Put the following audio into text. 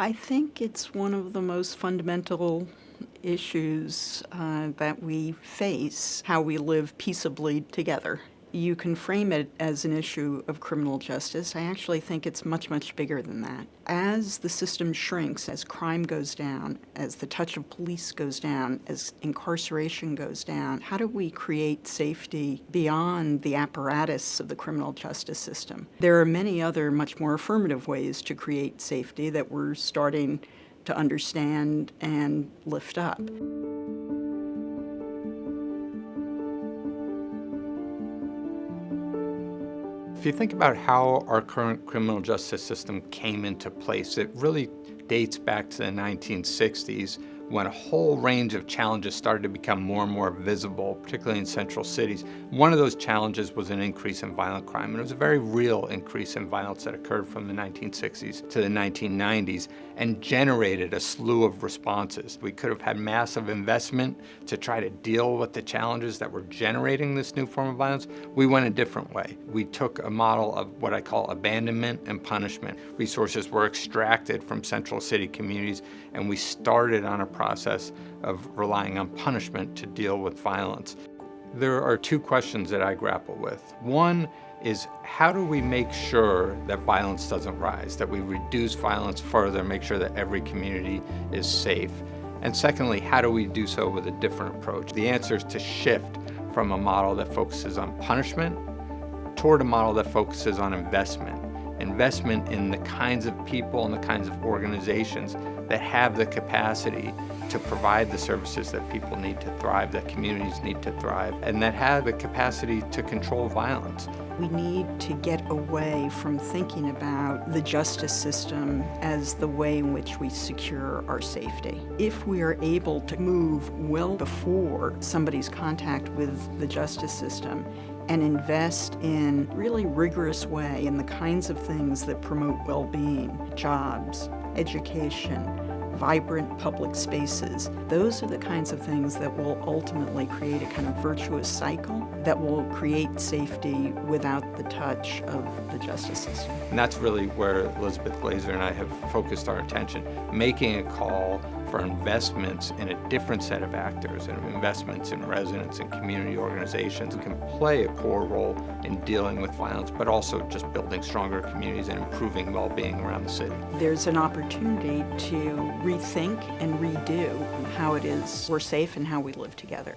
I think it's one of the most fundamental issues that we face, how we live peaceably together. You can frame it as an issue of criminal justice. I actually think it's much, much bigger than that. As the system shrinks, as crime goes down, as the touch of police goes down, as incarceration goes down, how do we create safety beyond the apparatus of the criminal justice system? There are many other much more affirmative ways to create safety that we're starting to understand and lift up. If you think about how our current criminal justice system came into place, it really dates back to the 1960s when a whole range of challenges started to become more and more visible, particularly in central cities. One of those challenges was an increase in violent crime, and it was a very real increase in violence that occurred from the 1960s to the 1990s and generated a slew of responses. We could have had massive investment to try to deal with the challenges that were generating this new form of violence. We went a different way. We took a model of what I call abandonment and punishment. Resources were extracted from central city communities, and we started on a process of relying on punishment to deal with violence. There are two questions that I grapple with. One is, how do we make sure that violence doesn't rise, that we reduce violence further, make sure that every community is safe? And secondly, how do we do so with a different approach? The answer is to shift from a model that focuses on punishment toward a model that focuses on investment. Investment in the kinds of people and the kinds of organizations that have the capacity to provide the services that people need to thrive, that communities need to thrive, and that have the capacity to control violence. We need to get away from thinking about the justice system as the way in which we secure our safety. If we are able to move well before somebody's contact with the justice system and invest in really rigorous way in the kinds of things that promote well-being, jobs, education, vibrant public spaces. Those are the kinds of things that will ultimately create a kind of virtuous cycle that will create safety without the touch of the justice system. And that's really where Elizabeth Glazer and I have focused our attention, making a call for investments in a different set of actors and investments in residents and community organizations who can play a core role in dealing with violence, but also just building stronger communities and improving well-being around the city. There's an opportunity to rethink and redo how it is we're safe and how we live together.